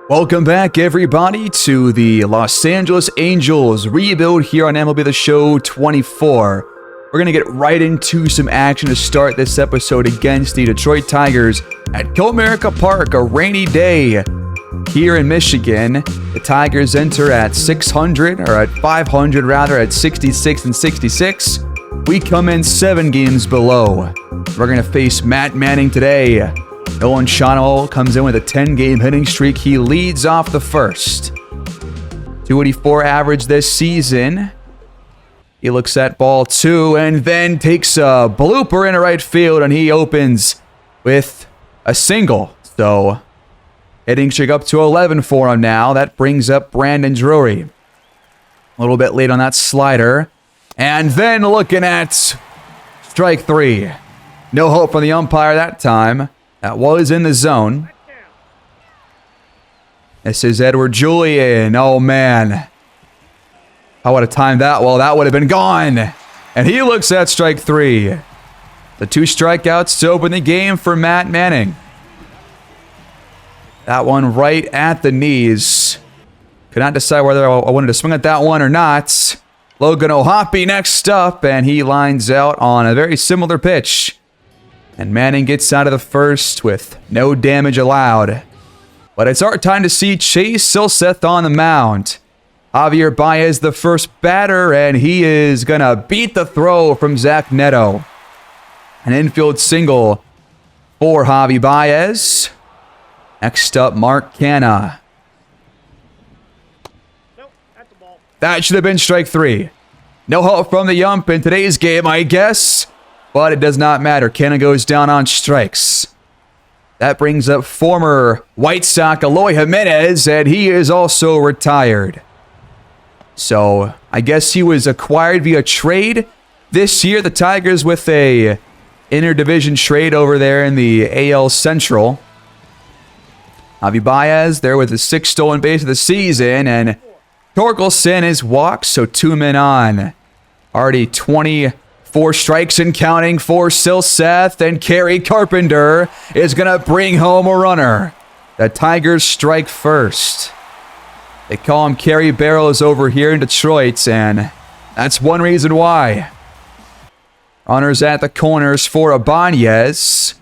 Welcome back, everybody, to the Los Angeles Angels rebuild here on MLB The Show 24. We're going to get right into some action to start this episode against the Detroit Tigers at Comerica Park, a rainy day here in Michigan. The Tigers enter at 500 rather, at 66 and 66. We come in 7 games below. We're going to face Matt Manning today. Nolan Shawano comes in with a 10-game hitting streak. He leads off the first. 284 average this season. He looks at ball 2 and then takes a blooper into right field, and he opens with a single. So hitting streak up to 11 for him now. That brings up Brandon Drury. A little bit late on that slider. And then looking at strike 3. No hope from the umpire that time. That was in the zone. This is Edward Julian. Oh, man. I would have timed that well. That would have been gone. And he looks at strike 3. The 2 strikeouts to open the game for Matt Manning. That one right at the knees. Could not decide whether I wanted to swing at that one or not. Logan O'Hoppe next up, and he lines out on a very similar pitch. And Manning gets out of the first with no damage allowed. But it's our time to see Chase Silseth on the mound. Javier Baez the first batter, and he is going to beat the throw from Zach Neto. An infield single for Javi Baez. Next up, Mark Canha. That should have been strike 3. No help from the ump in today's game, I guess. But it does not matter. Canha goes down on strikes. That brings up former White Sox Eloy Jimenez, and he is also retired. So I guess he was acquired via trade this year. The Tigers with a interdivision trade over there in the AL Central. Javi Baez there with his 6th stolen base of the season, and Torkelson is walked, so 2 men on. Already 24 strikes and counting for Silseth, and Kerry Carpenter is going to bring home a runner. The Tigers strike first. They call him Kerry Barrows over here in Detroit, and that's one reason why. Runners at the corners for Ibanez.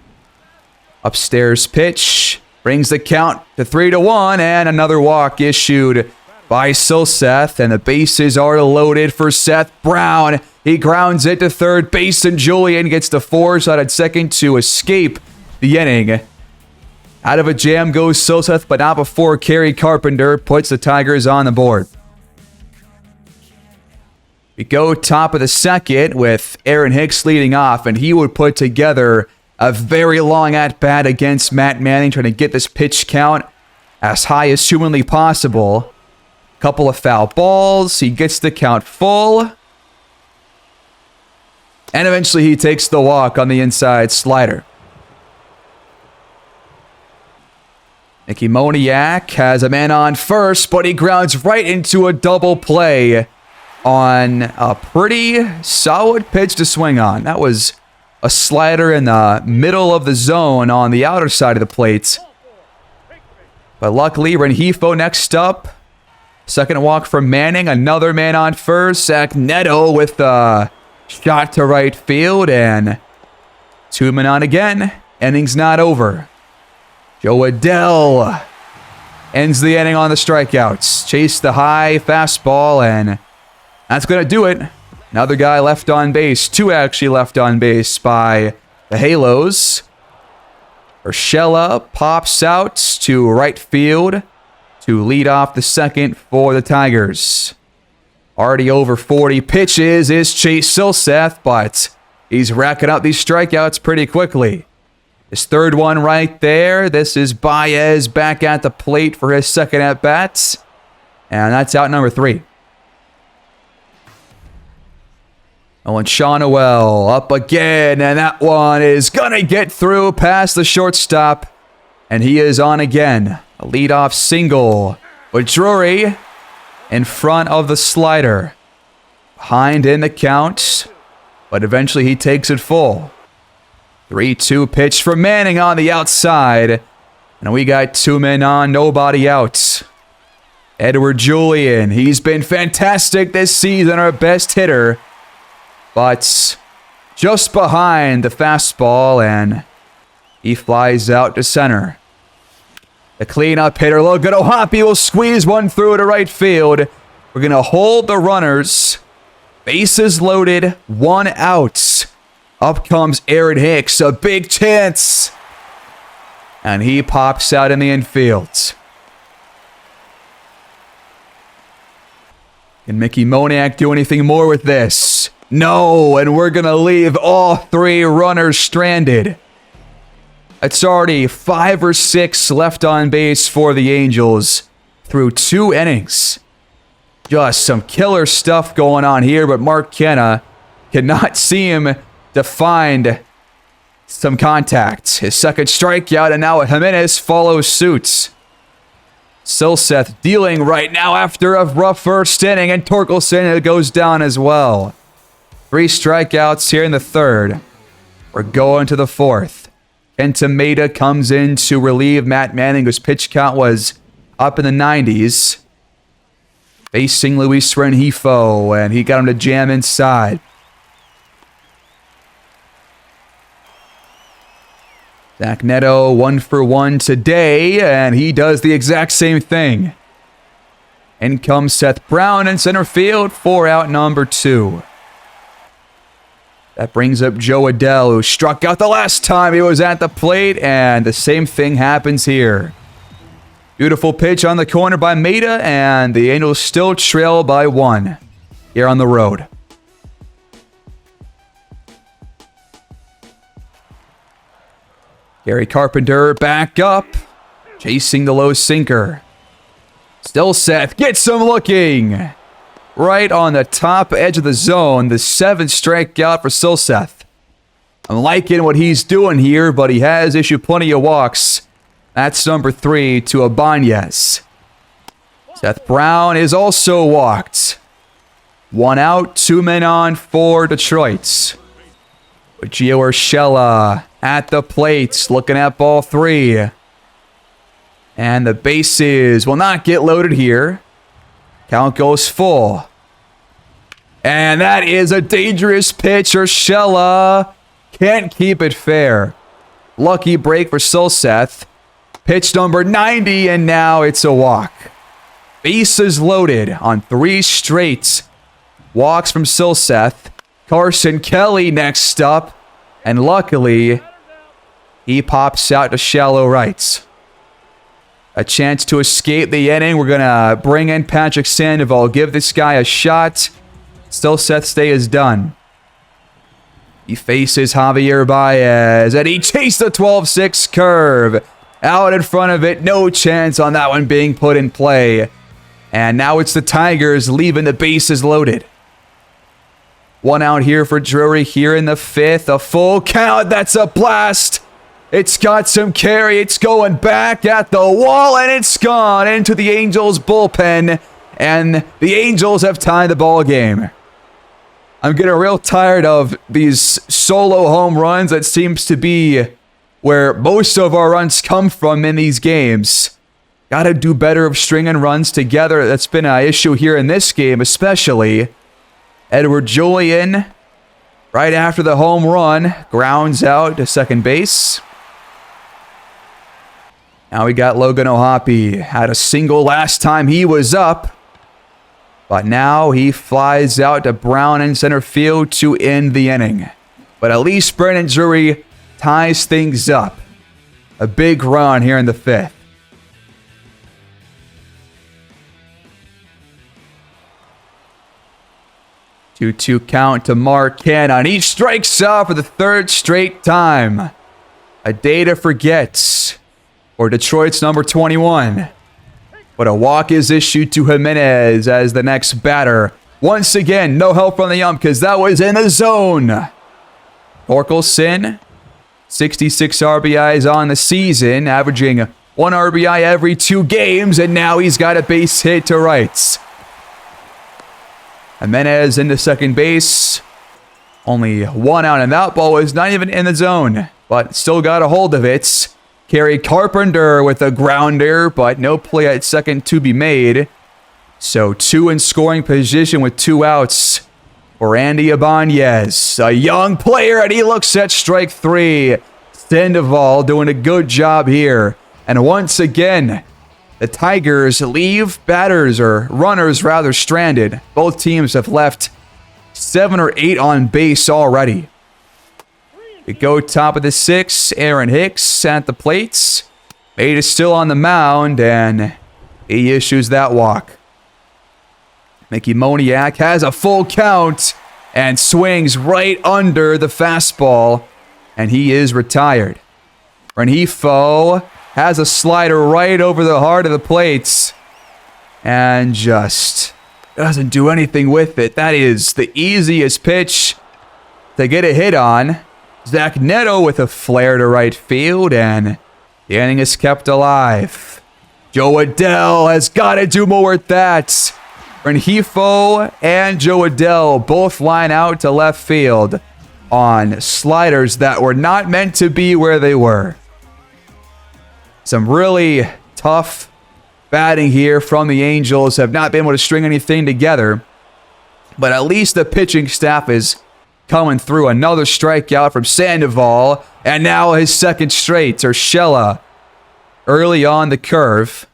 Upstairs pitch brings the count to 3-1, and another walk issued by Silseth, and the bases are loaded for Seth Brown. He grounds it to third base, and Julian gets the force out at second to escape the inning. Out of a jam goes Silseth, but not before Kerry Carpenter puts the Tigers on the board. We go top of the second with Aaron Hicks leading off, and he would put together a very long at-bat against Matt Manning, trying to get this pitch count as high as humanly possible. Couple of foul balls. He gets the count full. And eventually he takes the walk on the inside slider. Nicky Moniak has a man on first, but he grounds right into a double play on a pretty solid pitch to swing on. That was a slider in the middle of the zone on the outer side of the plate. But luckily, Rengifo next up. Second walk from Manning. Another man on first. Zach Neto with a shot to right field. And 2 men on again. Inning's not over. Joe Adell ends the inning on the strikeouts. Chase the high fastball, and that's going to do it. Another guy left on base. 2 actually left on base by the Halos. Urshela pops out to right field to lead off the second for the Tigers. Already over 40 pitches is Chase Silseth, but he's racking up these strikeouts pretty quickly. His third one right there. This is Baez back at the plate for his second at-bat. And that's out number 3. Oh, and Shawano up again, and that one is going to get through past the shortstop. And he is on again. A leadoff single. But Drury in front of the slider. Behind in the count. But eventually he takes it full. 3-2 pitch from Manning on the outside. And we got 2 men on, nobody out. Edward Julian, he's been fantastic this season, our best hitter. But just behind the fastball, and he flies out to center. The cleanup hitter, Logan O'Hoppe, will squeeze one through to right field. We're going to hold the runners. Bases loaded, 1 out. Up comes Aaron Hicks, a big chance. And he pops out in the infield. Can Mickey Moniak do anything more with this? No, and we're going to leave all 3 runners stranded. It's already 5 or 6 left on base for the Angels through 2 innings. Just some killer stuff going on here, but Mark Canha cannot seem to find some contact. His second strikeout, and now Jimenez follows suit. Silseth dealing right now after a rough first inning, and Torkelson goes down as well. 3 strikeouts here in the 3rd. We're going to the 4th. Kenta Maeda comes in to relieve Matt Manning, whose pitch count was up in the 90s. Facing Luis Rengifo, and he got him to jam inside. Zach Neto 1 for 1 today, and he does the exact same thing. In comes Seth Brown in center field, 4 out, number 2. That brings up Joe Adell, who struck out the last time he was at the plate, and the same thing happens here. Beautiful pitch on the corner by Maeda, and the Angels still trail by 1 here on the road. Gary Carpenter back up, chasing the low sinker. Still Seth gets him looking. Right on the top edge of the zone, the 7th strikeout for Silseth. I'm liking what he's doing here, but he has issued plenty of walks. That's number 3 to Ibanez. Seth Brown is also walked. 1 out, 2 men on for Detroit. With Gio Urshela at the plate, looking at ball 3. And the bases will not get loaded here. Count goes full. And that is a dangerous pitch. Urshela can't keep it fair. Lucky break for Silseth. Pitch number 90, and now it's a walk. Bases loaded on 3 straight walks from Silseth. Carson Kelly next up. And luckily, he pops out to shallow right. A chance to escape the inning. We're going to bring in Patrick Sandoval. Give this guy a shot. Silseth's day is done. He faces Javier Baez, and he chased the 12-6 curve. Out in front of it. No chance on that one being put in play. And now it's the Tigers leaving the bases loaded. 1 out here for Drury here in the 5th. A full count. That's a blast. It's got some carry. It's going back at the wall, and it's gone into the Angels bullpen. And the Angels have tied the ball game. I'm getting real tired of these solo home runs. That seems to be where most of our runs come from in these games. Got to do better of stringing runs together. That's been an issue here in this game, especially. Edward Julian, right after the home run, grounds out to second base. Now we got Logan O'Hoppe. Had a single last time he was up. But now he flies out to Brown in center field to end the inning. But at least Brandon Drury ties things up. A big run here in the 5th. 2-2 count to Mark Canha, and he strikes out for the 3rd straight time. A day to forget for Detroit's number 21. But a walk is issued to Jimenez as the next batter. Once again, no help from the ump because that was in the zone. Torkelson, 66 RBIs on the season, averaging 1 RBI every 2 games, and now he's got a base hit to right. Jimenez into second base. Only 1 out, and that ball was not even in the zone, but still got a hold of it. Kerry Carpenter with a grounder, but no play at second to be made. So 2 in scoring position with 2 outs for Andy Ibanez. A young player, and he looks at strike 3. Sandoval doing a good job here. And once again, the Tigers leave batters, or runners rather, stranded. Both teams have left 7 or 8 on base already. We go top of the 6th, Aaron Hicks at the plates. 8 is still on the mound, and he issues that walk. Mickey Moniak has a full count and swings right under the fastball, and he is retired. Rengifo has a slider right over the heart of the plates and just doesn't do anything with it. That is the easiest pitch to get a hit on. Zach Neto with a flare to right field, and the inning is kept alive. Joe Adell has got to do more with that. Rengifo and Joe Adell both line out to left field on sliders that were not meant to be where they were. Some really tough batting here from the Angels. Have not been able to string anything together, but at least the pitching staff is coming through. Another strikeout from Sandoval, and now his second straight. Urshela early on the curve.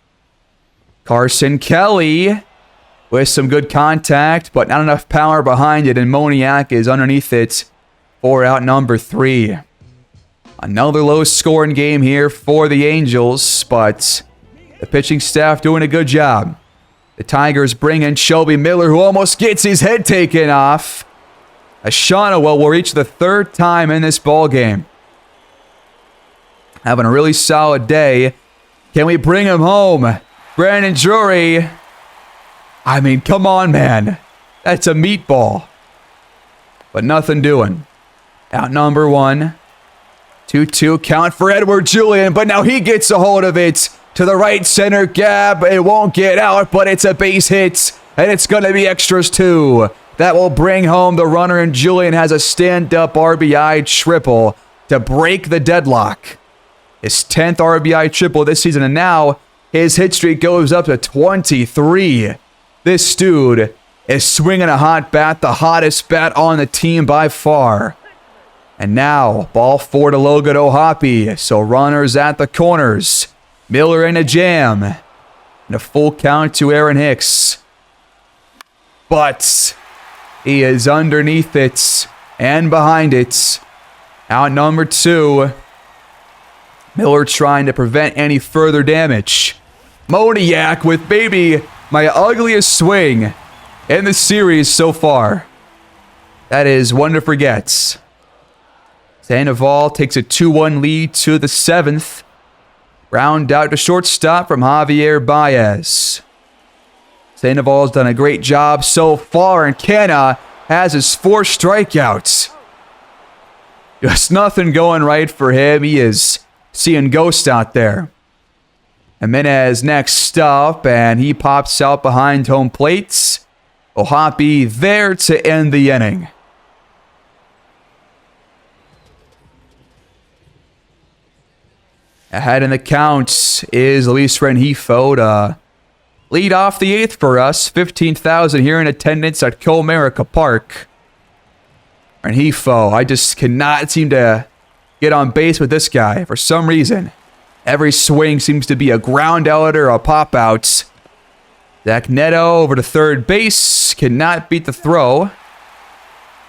Carson Kelly with some good contact, but not enough power behind it, and Moniak is underneath it for out number 3. Another low-scoring game here for the Angels, but the pitching staff doing a good job. The Tigers bring in Shelby Miller, who almost gets his head taken off. Ashanawell will reach the 3rd time in this ball game. Having a really solid day. Can we bring him home? Brandon Drury. I mean, come on, man. That's a meatball. But nothing doing. Out number 1. 2-2 count for Edward Julian, but now he gets a hold of it to the right center gap. It won't get out, but it's a base hit, and it's going to be extras too. That will bring home the runner, and Julian has a stand-up RBI triple to break the deadlock. His 10th RBI triple this season, and now his hit streak goes up to 23. This dude is swinging a hot bat, the hottest bat on the team by far. And now, ball 4 to Logan O'Hoppe, so runners at the corners. Miller in a jam, and a full count to Aaron Hicks. But he is underneath it and behind it. Out number 2. Miller trying to prevent any further damage. Moniak with maybe my ugliest swing in the series so far. That is one to forget. Sandoval takes a 2-1 lead to the 7th. Round out to shortstop from Javier Baez. Sandoval's done a great job so far, and Canna has his 4 strikeouts. Just nothing going right for him. He is seeing ghosts out there. Jimenez next up, and he pops out behind home plates. O'Hoppe there to end the inning. Ahead in the counts is Luis Rengifo to lead off the 8th for us. 15,000 here in attendance at Comerica Park. Rengifo, I just cannot seem to get on base with this guy for some reason. Every swing seems to be a ground out or a pop out. Zach Neto over to third base. Cannot beat the throw.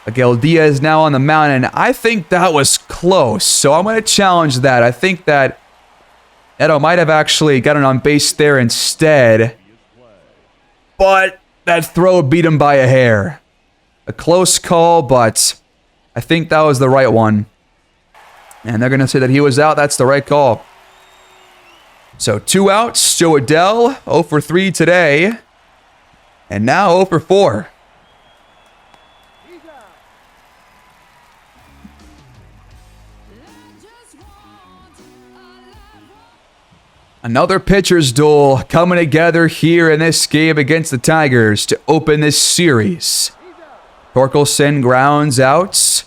Miguel Diaz now on the mound, and I think that was close. So I'm going to challenge that. I think that Neto might have actually gotten on base there instead. But that throw beat him by a hair. A close call, but I think that was the right one. And they're going to say that he was out. That's the right call. So 2 outs. Joe Adell, 0 for 3 today. And now 0 for 4. Another pitcher's duel coming together here in this game against the Tigers to open this series. Torkelson grounds out.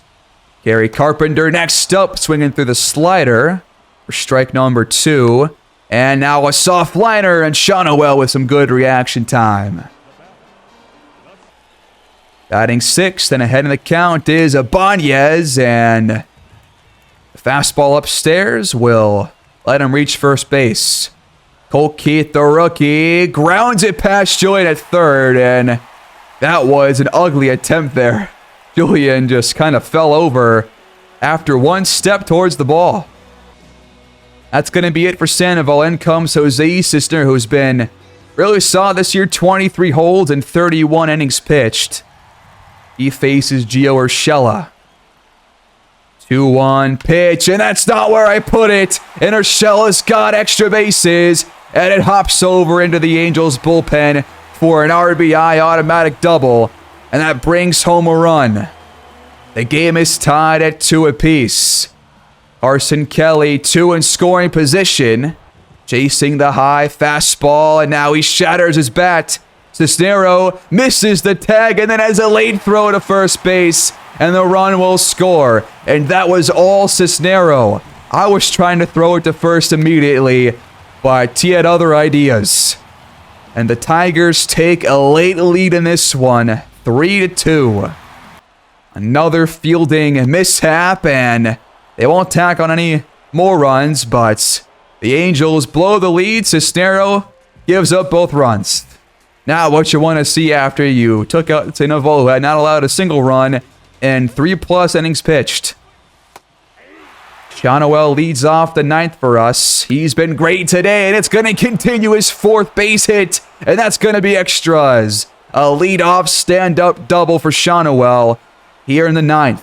Gary Carpenter next up, swinging through the slider. for strike number 2. And now a soft liner, and Shonowell with some good reaction time. Batting 6th and ahead in the count is Ibanez, and the fastball upstairs will let him reach first base. Colt Keith, the rookie, grounds it past Julian at third, and that was an ugly attempt there. Julian just kind of fell over after one step towards the ball. That's going to be it for Sandoval. In comes Jose Cisner, who's been really solid this year. 23 holds and 31 innings pitched. He faces Gio Urshela. 2-1 pitch, and that's not where I put it. And Urshela's got extra bases, and it hops over into the Angels bullpen for an RBI automatic double, and that brings home a run. The game is tied at 2 apiece. Carson Kelly, 2 in scoring position, chasing the high fastball, and now he shatters his bat. Cisnero misses the tag and then has a late throw to first base, and the run will score. And that was all Cisnero. I was trying to throw it to first immediately, but he had other ideas. And the Tigers take a late lead in this one, 3-2. Another fielding mishap, and they won't tack on any more runs, but the Angels blow the lead. Cisnero gives up both runs. Now, what you want to see after you took out Sandoval, who had not allowed a single run in 3+ innings pitched. Shonowell leads off the 9th for us. He's been great today, and it's going to continue his 4th base hit, and that's going to be extras. A leadoff stand-up double for Shonowell here in the 9th.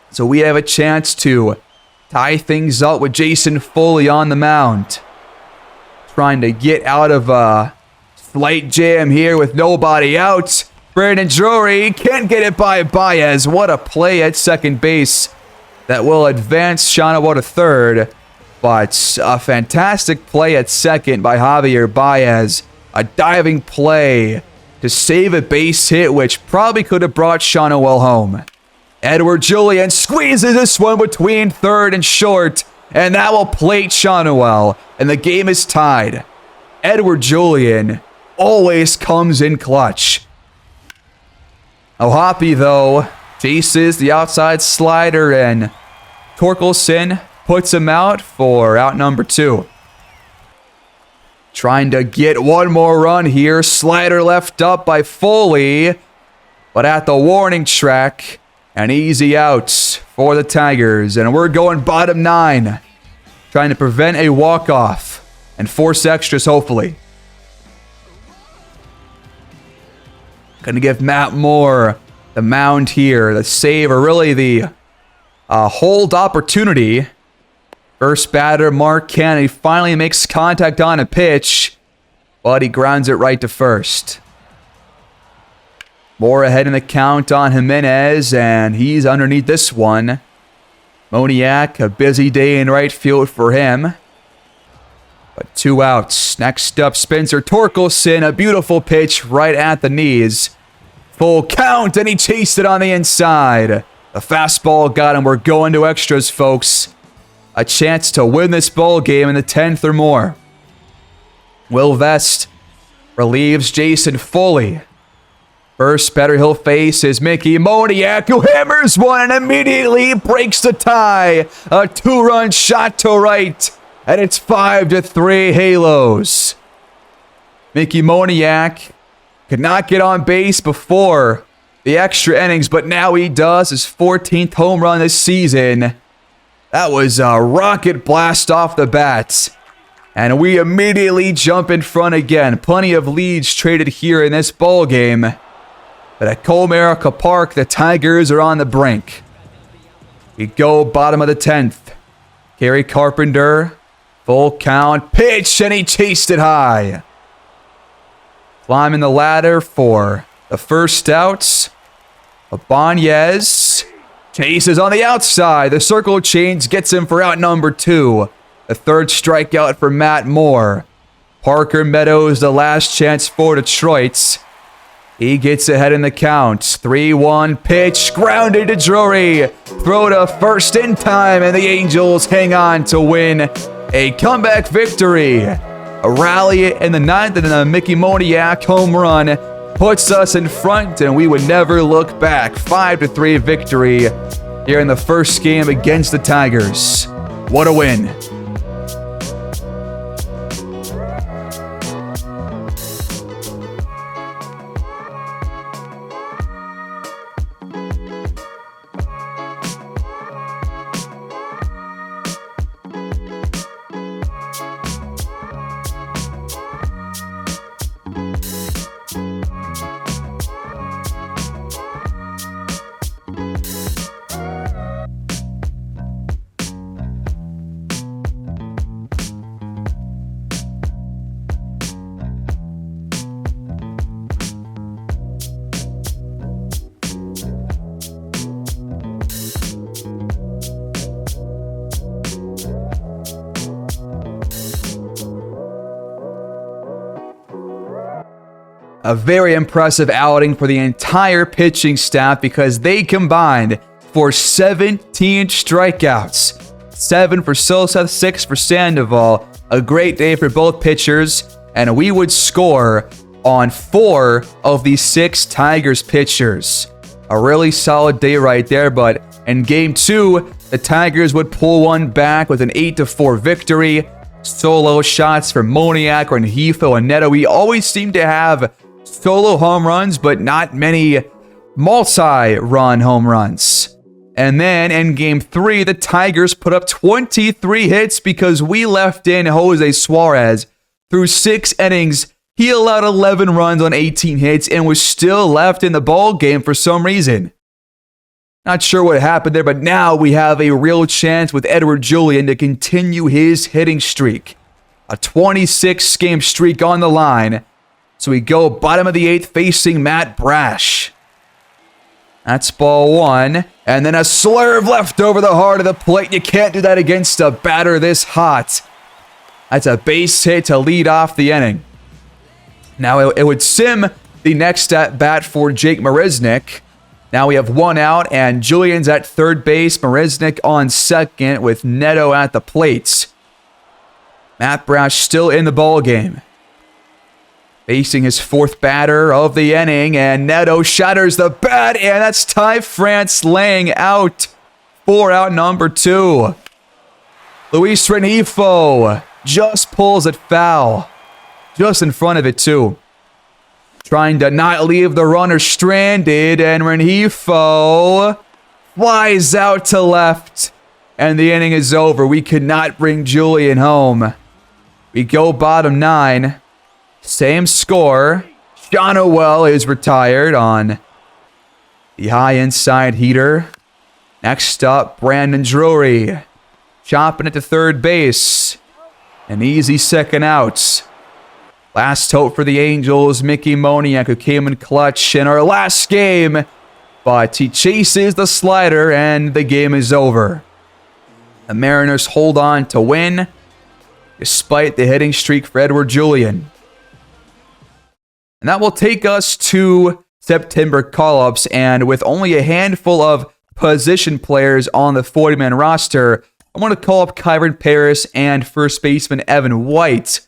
So we have a chance to tie things up with Jason Foley on the mound. Trying to get out of a slight jam here with nobody out. Brandon Drury can't get it by Baez. What a play at second base that will advance Shonowell to third. But a fantastic play at second by Javier Baez. A diving play to save a base hit, which probably could have brought Shonowell home. Edward Julian squeezes this one between third and short, and that will plate Shonowell, and the game is tied. Edward Julian always comes in clutch. Ohapi, though, chases the outside slider, and Torkelson puts him out for out number 2. Trying to get one more run here. Slider left up by Foley, but at the warning track, an easy out for the Tigers. And we're going bottom 9, trying to prevent a walk-off and force extras, hopefully. Going to give Matt Moore the mound here. The save, or really the hold opportunity. First batter, Mark Kennedy, finally makes contact on a pitch, but he grounds it right to first. Moore ahead in the count on Jimenez, and he's underneath this one. Moniak, a busy day in right field for him. But 2 outs. Next up, Spencer Torkelson. A beautiful pitch right at the knees. Full count, and he chased it on the inside. The fastball got him. We're going to extras, folks. A chance to win this ball game in the 10th or more. Will Vest relieves Jason Foley. First batter he'll face is Mickey Moniak, who hammers one and immediately breaks the tie. A 2-run shot to right. And it's 5-3 Halos. Mickey Moniak could not get on base before the extra innings, but now he does. His 14th home run this season. That was a rocket blast off the bat. And we immediately jump in front again. Plenty of leads traded here in this ball game. But at Comerica Park, the Tigers are on the brink. We go bottom of the 10th. Gary Carpenter. Full count, pitch, and he chased it high. Climbing the ladder for the first outs. Ibanez chases on the outside. The circle change gets him for out number 2. The third strikeout for Matt Moore. Parker Meadows, the last chance for Detroit. He gets ahead in the count. 3-1 pitch, grounded to Drury. Throw to first in time, and the Angels hang on to win a comeback victory. A rally in the ninth, and then a Mickey Moniak home run puts us in front, and we would never look back. 5-3 victory here in the first game against the Tigers. What a win. A very impressive outing for the entire pitching staff because they combined for 17 strikeouts. 7 for Sosa, 6 for Sandoval. A great day for both pitchers, and we would score on 4 of the 6 Tigers pitchers. A really solid day right there, but in Game 2, the Tigers would pull one back with an 8-4 victory. Solo shots for Moniak, Rengifo, and Neto. We always seem to have solo home runs, but not many multi-run home runs. And then in Game 3, the Tigers put up 23 hits because we left in Jose Suarez. Through 6 innings, he allowed 11 runs on 18 hits and was still left in the ball game for some reason. Not sure what happened there, but now we have a real chance with Edouard Julien to continue his hitting streak. A 26-game streak on the line. So we go bottom of the 8th facing Matt Brash. That's ball 1. And then a slurve left over the heart of the plate. You can't do that against a batter this hot. That's a base hit to lead off the inning. Now it would sim the next at bat for Jake Marisnick. Now we have 1 out, and Julian's at third base. Marisnick on second with Neto at the plate. Matt Brash still in the ball game. Facing his 4th batter of the inning, and Neto shatters the bat, and that's Ty France laying out. 4 out, number 2. Luis Rengifo just pulls it foul. Just in front of it, too. Trying to not leave the runner stranded, and Rengifo flies out to left, and the inning is over. We could not bring Julien home. We go bottom 9. Same score. Sean O'Well is retired on the high inside heater. Next up, Brandon Drury. Chopping it to third base. An easy second out. Last hope for the Angels, Mickey Moniak, who came in clutch in our last game. But he chases the slider, and the game is over. The Mariners hold on to win, despite the hitting streak for Edouard Julien. And that will take us to September call-ups, and with only a handful of position players on the 40-man roster, I want to call up Kyron Paris and first baseman Evan White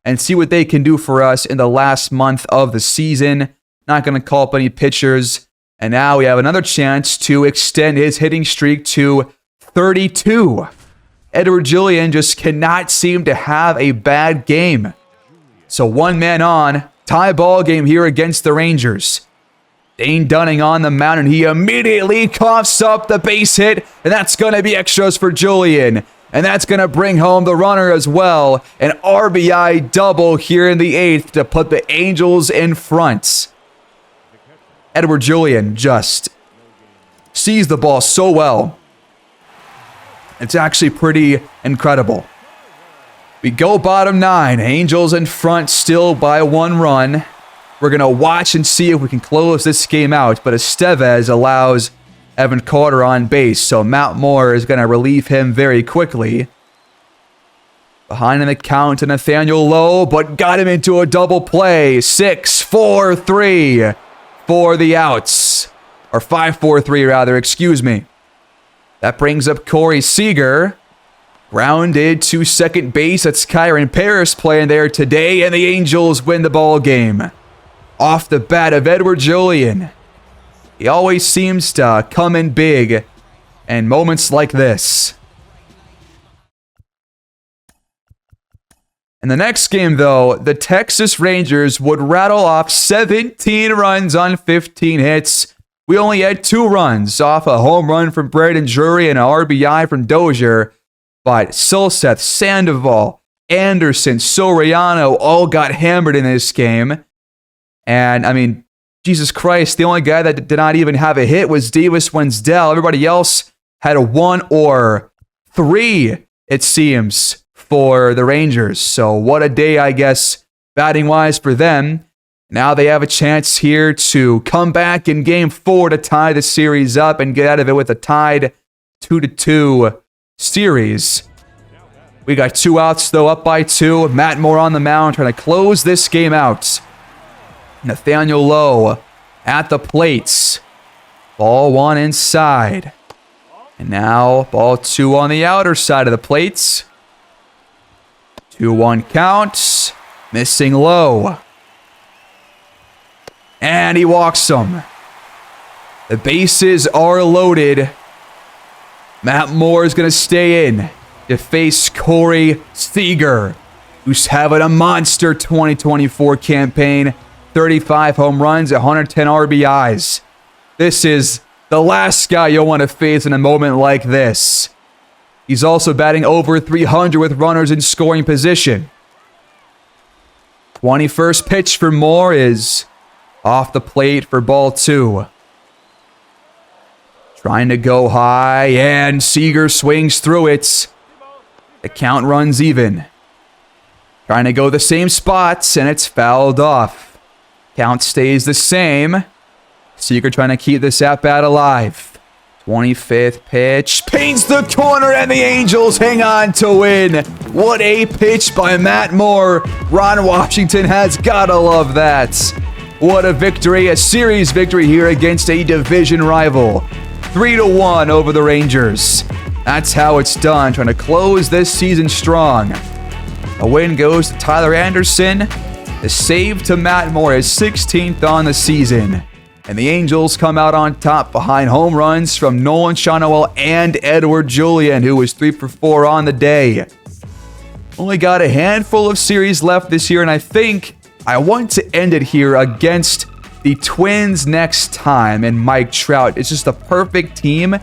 and see what they can do for us in the last month of the season. Not going to call up any pitchers, and now we have another chance to extend his hitting streak to 32. Edouard Julien just cannot seem to have a bad game. So 1 man on. Tie ball game here against the Rangers. Dane Dunning on the mound, and he immediately coughs up the base hit, and that's going to be extras for Julien. And that's going to bring home the runner as well. An RBI double here in the 8th to put the Angels in front. Edouard Julien just sees the ball so well. It's actually pretty incredible. We go bottom 9. Angels in front still by 1 run. We're going to watch and see if we can close this game out. But Estevez allows Evan Carter on base. So Matt Moore is going to relieve him very quickly. Behind in the count to Nathaniel Lowe, but got him into a double play. 6-4-3. for the outs. Or 5-4-3 rather, excuse me. That brings up Corey Seager. Grounded to second base. That's Kyron Paris playing there today, and the Angels win the ball game. Off the bat of Edward Julian. He always seems to come in big in moments like this. In the next game, though, the Texas Rangers would rattle off 17 runs on 15 hits. We only had 2 runs off a home run from Braden Drury and an RBI from Dozier. But Silseth, Sandoval, Anderson, Soriano all got hammered in this game. And, I mean, Jesus Christ, the only guy that did not even have a hit was Davis Wensdell. Everybody else had a 1 or 3, it seems, for the Rangers. So what a day, I guess, batting-wise for them. Now they have a chance here to come back in Game 4 to tie the series up and get out of it with a tied 2-2 series. We got 2 outs, though, up by 2. Matt Moore on the mound trying to close this game out. Nathaniel Lowe at the plates. Ball 1 inside. And now ball 2 on the outer side of the plates. 2-1 count. Missing Lowe. And he walks him. The bases are loaded. Matt Moore is going to stay in to face Corey Seager, who's having a monster 2024 campaign. 35 home runs, 110 RBIs. This is the last guy you'll want to face in a moment like this. He's also batting over 300 with runners in scoring position. 21st pitch for Moore is off the plate for ball 2. Trying to go high, and Seager swings through it. The count runs even. Trying to go the same spots, and it's fouled off. Count stays the same. Seager trying to keep this at-bat alive. 25th pitch. Paints the corner, and the Angels hang on to win. What a pitch by Matt Moore. Ron Washington has gotta love that. What a victory, a series victory here against a division rival. 3-1 over the Rangers. That's how it's done, trying to close this season strong. A win goes to Tyler Anderson. The save to Matt Moore is 16th on the season. And the Angels come out on top behind home runs from Nolan Schanuel and Edward Julian, who was 3 for 4 on the day. Only got a handful of series left this year, and I think I want to end it here against the Twins next time. And Mike Trout, it's just the perfect team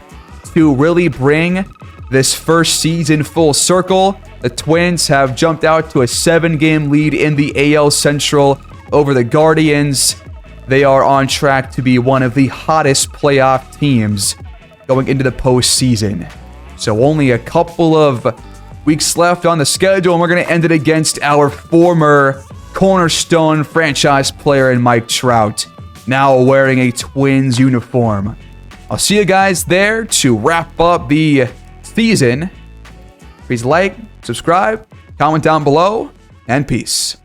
to really bring this first season full circle. The Twins have jumped out to a 7-game lead in the AL Central over the Guardians. They are on track to be one of the hottest playoff teams going into the postseason. So only a couple of weeks left on the schedule, and we're going to end it against our former cornerstone franchise player in Mike Trout, now wearing a Twins uniform. I'll see you guys there to wrap up the season. Please like, subscribe, comment down below, and peace.